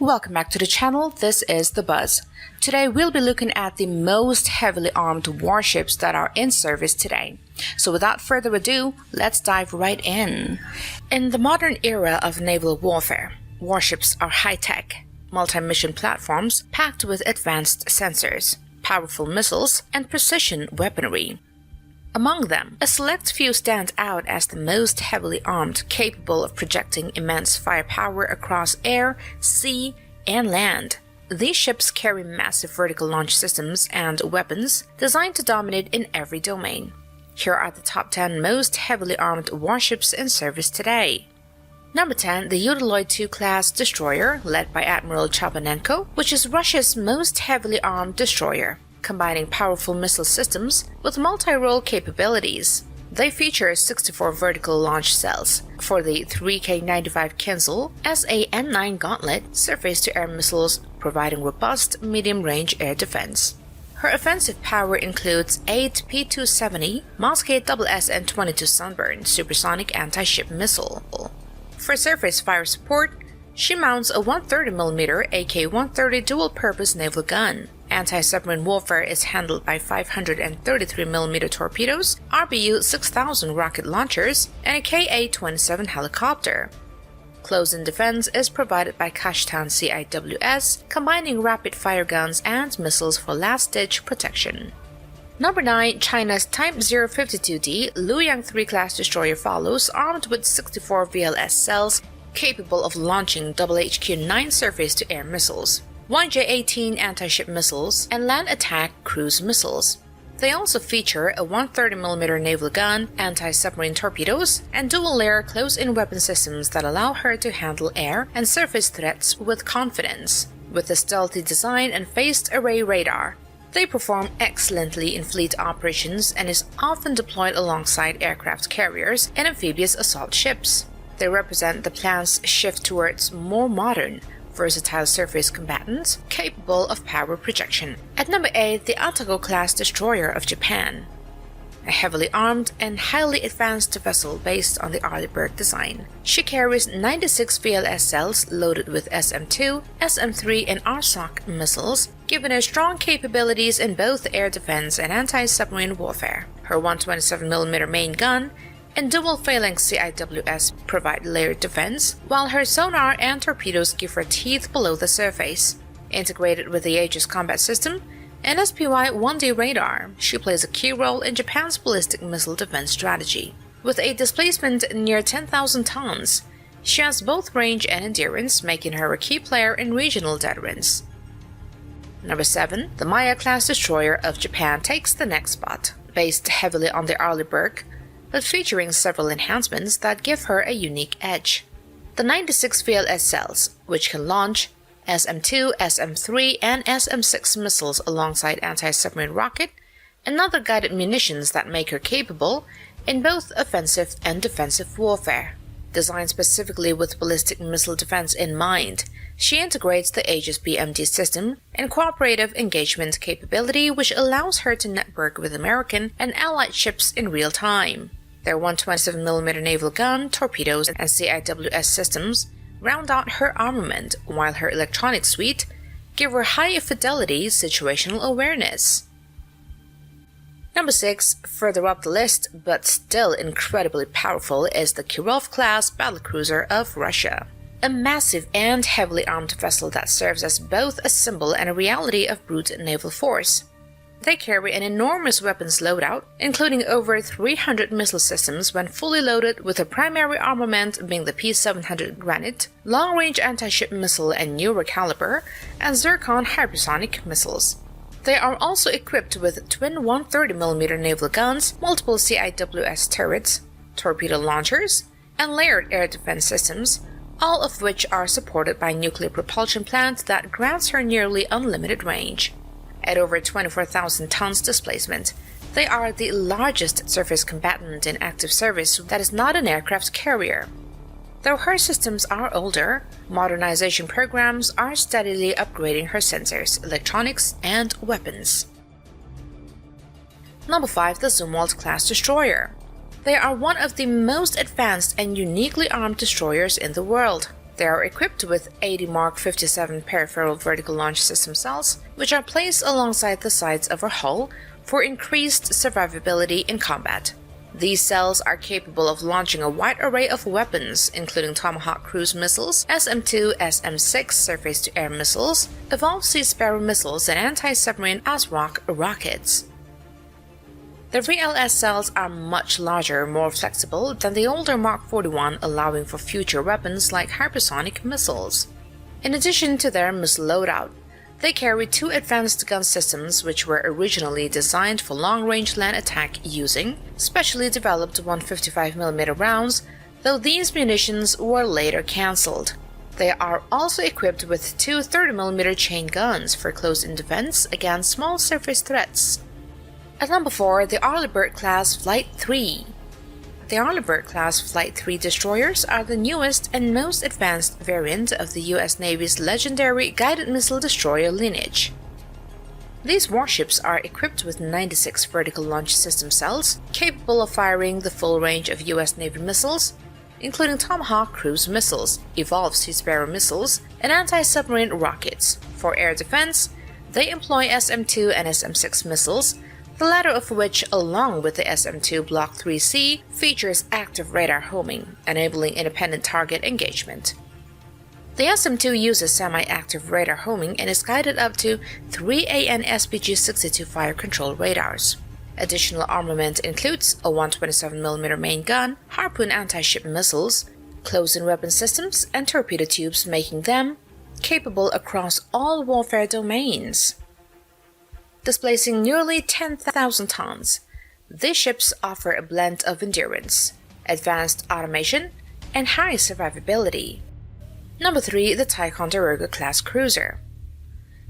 Welcome back to the channel. This is The Buzz. Today we'll be looking at the most heavily armed warships that are in service today. So without further ado, let's dive right in. In the modern era of naval warfare, warships are high-tech, multi-mission platforms packed with advanced sensors, powerful missiles, and precision weaponry. Among them, a select few stand out as the most heavily armed, capable of projecting immense firepower across air, sea, and land. These ships carry massive vertical launch systems and weapons designed to dominate in every domain. Here are the top 10 most heavily armed warships in service today. Number 10, the Udaloy II class destroyer, led by Admiral Chabanenko, which is Russia's most heavily armed destroyer, combining powerful missile systems with multi-role capabilities. They feature 64 vertical launch cells for the 3K-95 Kinzhal SA-N9 Gauntlet surface-to-air missiles, providing robust medium-range air defense. Her offensive power includes 8 P-270 Mosquet SS-N-22 Sunburn supersonic anti-ship missile. For surface fire support, she mounts a 130mm AK-130 dual-purpose naval gun. Anti-submarine warfare is handled by 533mm torpedoes, RBU 6000 rocket launchers, and a Ka-27 helicopter. Close-in defense is provided by Kashtan CIWS, combining rapid-fire guns and missiles for last-ditch protection. Number 9, China's Type 052D Luoyang III class destroyer follows, armed with 64 VLS cells, capable of launching HQ-9 surface-to-air missiles, YJ-18 anti-ship missiles, and land attack cruise missiles. They also feature a 130mm naval gun, anti-submarine torpedoes, and dual-layer close-in weapon systems that allow her to handle air and surface threats with confidence. With a stealthy design and phased array radar, they perform excellently in fleet operations and is often deployed alongside aircraft carriers and amphibious assault ships. They represent the plan's shift towards more modern, versatile surface combatants capable of power projection. At number 8, the Atago class destroyer of Japan, a heavily armed and highly advanced vessel based on the Arleigh design. She carries 96 VLS cells loaded with SM-2, SM-3, and RSOC missiles, giving her strong capabilities in both air defense and anti-submarine warfare. Her 127mm main gun and dual phalanx CIWS provide layered defense, while her sonar and torpedoes give her teeth below the surface. Integrated with the Aegis combat system and SPY-1D radar, she plays a key role in Japan's ballistic missile defense strategy. With a displacement near 10,000 tons, she has both range and endurance, making her a key player in regional deterrence. Number 7, the Maya-class destroyer of Japan takes the next spot. Based heavily on the Arleigh, but featuring several enhancements that give her a unique edge. The 96 VLS cells, which can launch SM-2, SM-3, and SM-6 missiles alongside anti-submarine rocket and other guided munitions that make her capable in both offensive and defensive warfare. Designed specifically with ballistic missile defense in mind, she integrates the Aegis BMD system and cooperative engagement capability, which allows her to network with American and Allied ships in real time. Their 127mm naval gun, torpedoes, and CIWS systems round out her armament, while her electronic suite give her high-fidelity situational awareness. Number 6, further up the list, but still incredibly powerful, is the Kirov-class battlecruiser of Russia. A massive and heavily armed vessel that serves as both a symbol and a reality of brute naval force. They carry an enormous weapons loadout, including over 300 missile systems when fully loaded, with a primary armament being the P-700 Granite, long-range anti-ship missile and newer caliber, and Zircon hypersonic missiles. They are also equipped with twin 130mm naval guns, multiple CIWS turrets, torpedo launchers, and layered air defense systems, all of which are supported by a nuclear propulsion plant that grants her nearly unlimited range. At over 24,000 tons displacement, they are the largest surface combatant in active service that is not an aircraft carrier. Though her systems are older, modernization programs are steadily upgrading her sensors, electronics, and weapons. Number 5, the Zumwalt class destroyer. They are one of the most advanced and uniquely armed destroyers in the world. They are equipped with 80 Mark 57 peripheral vertical launch system cells, which are placed alongside the sides of a hull for increased survivability in combat. These cells are capable of launching a wide array of weapons, including Tomahawk cruise missiles, SM-2, SM-6 surface-to-air missiles, Evolved Sea Sparrow missiles, and anti-submarine ASROC rockets. The VLS cells are much larger and more flexible than the older Mark 41, allowing for future weapons like hypersonic missiles. In addition to their missile loadout, they carry two advanced gun systems which were originally designed for long-range land attack using specially developed 155mm rounds, though these munitions were later cancelled. They are also equipped with two 30mm chain guns for close-in defense against small surface threats. At number 4, the Arleigh-Burke-class Flight 3. The Arleigh-Burke-class Flight 3 destroyers are the newest and most advanced variant of the U.S. Navy's legendary guided missile destroyer lineage. These warships are equipped with 96 vertical launch system cells, capable of firing the full range of U.S. Navy missiles, including Tomahawk cruise missiles, Evolved Sea Sparrow missiles, and anti-submarine rockets. For air defense, they employ SM-2 and SM-6 missiles, the latter of which, along with the SM-2 Block 3C, features active radar homing, enabling independent target engagement. The SM-2 uses semi-active radar homing and is guided up to 3 AN/SPG-62 fire control radars. Additional armament includes a 127mm main gun, Harpoon anti-ship missiles, close-in weapon systems, and torpedo tubes, making them capable across all warfare domains. Displacing nearly 10,000 tons, these ships offer a blend of endurance, advanced automation, and high survivability. Number 3, the Ticonderoga-class cruiser.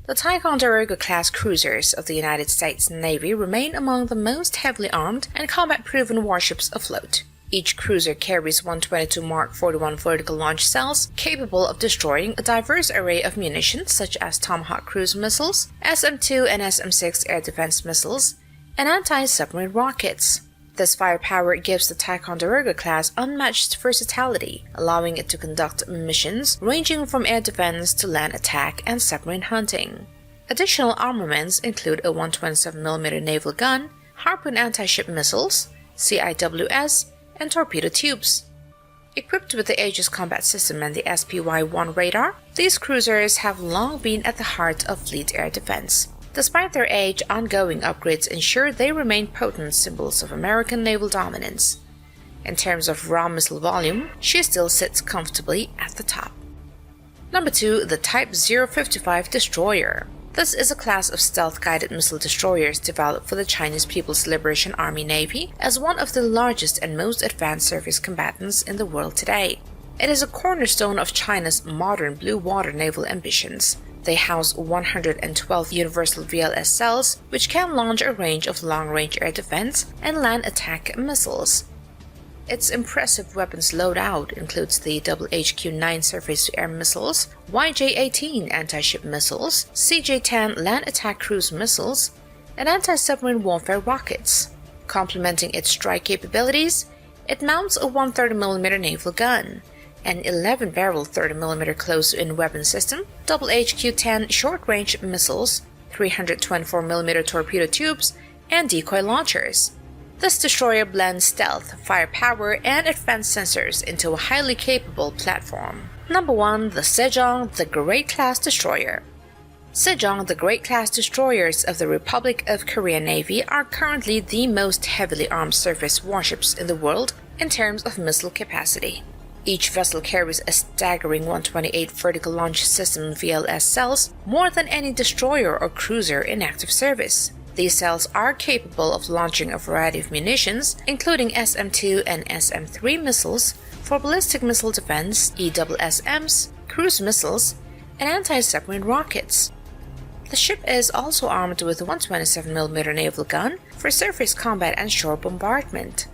The Ticonderoga-class cruisers of the United States Navy remain among the most heavily armed and combat-proven warships afloat. Each cruiser carries 122 Mark 41 vertical launch cells capable of destroying a diverse array of munitions such as Tomahawk cruise missiles, SM-2 and SM-6 air defense missiles, and anti-submarine rockets. This firepower gives the Ticonderoga class unmatched versatility, allowing it to conduct missions ranging from air defense to land attack and submarine hunting. Additional armaments include a 127mm naval gun, Harpoon anti-ship missiles, CIWS, and torpedo tubes. Equipped with the Aegis Combat System and the SPY-1 radar, these cruisers have long been at the heart of fleet air defense. Despite their age, ongoing upgrades ensure they remain potent symbols of American naval dominance. In terms of raw missile volume, she still sits comfortably at the top. Number 2, the Type 055 destroyer. This is a class of stealth-guided missile destroyers developed for the Chinese People's Liberation Army Navy as one of the largest and most advanced surface combatants in the world today. It is a cornerstone of China's modern blue water naval ambitions. They house 112 universal VLS cells, which can launch a range of long-range air defense and land attack missiles. Its impressive weapons loadout includes the HQ-9 surface-to-air missiles, YJ-18 anti-ship missiles, CJ-10 land attack cruise missiles, and anti-submarine warfare rockets. Complementing its strike capabilities, it mounts a 130mm naval gun, an 11-barrel 30mm close-in weapon system, HQ-10 short-range missiles, 324mm torpedo tubes, and decoy launchers. This destroyer blends stealth, firepower, and advanced sensors into a highly capable platform. Number 1, the Sejong the Great-class destroyer. Sejong the Great-class destroyers of the Republic of Korea Navy are currently the most heavily armed surface warships in the world in terms of missile capacity. Each vessel carries a staggering 128 vertical launch system VLS cells, more than any destroyer or cruiser in active service. These cells are capable of launching a variety of munitions, including SM-2 and SM-3 missiles for ballistic missile defense, EWSMs, cruise missiles, and anti-submarine rockets. The ship is also armed with a 127mm naval gun for surface combat and shore bombardment.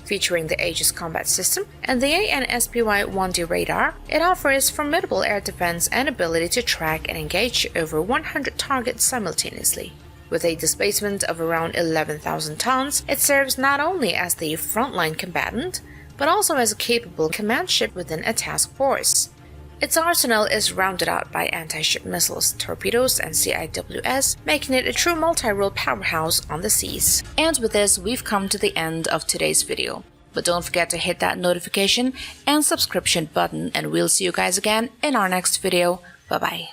Featuring the Aegis Combat System and the AN/SPY-1D radar, it offers formidable air defense and ability to track and engage over 100 targets simultaneously. With a displacement of around 11,000 tons, it serves not only as the frontline combatant, but also as a capable command ship within a task force. Its arsenal is rounded out by anti-ship missiles, torpedoes, and CIWS, making it a true multi-role powerhouse on the seas. And with this, we've come to the end of today's video. But don't forget to hit that notification and subscription button, and we'll see you guys again in our next video. Bye-bye.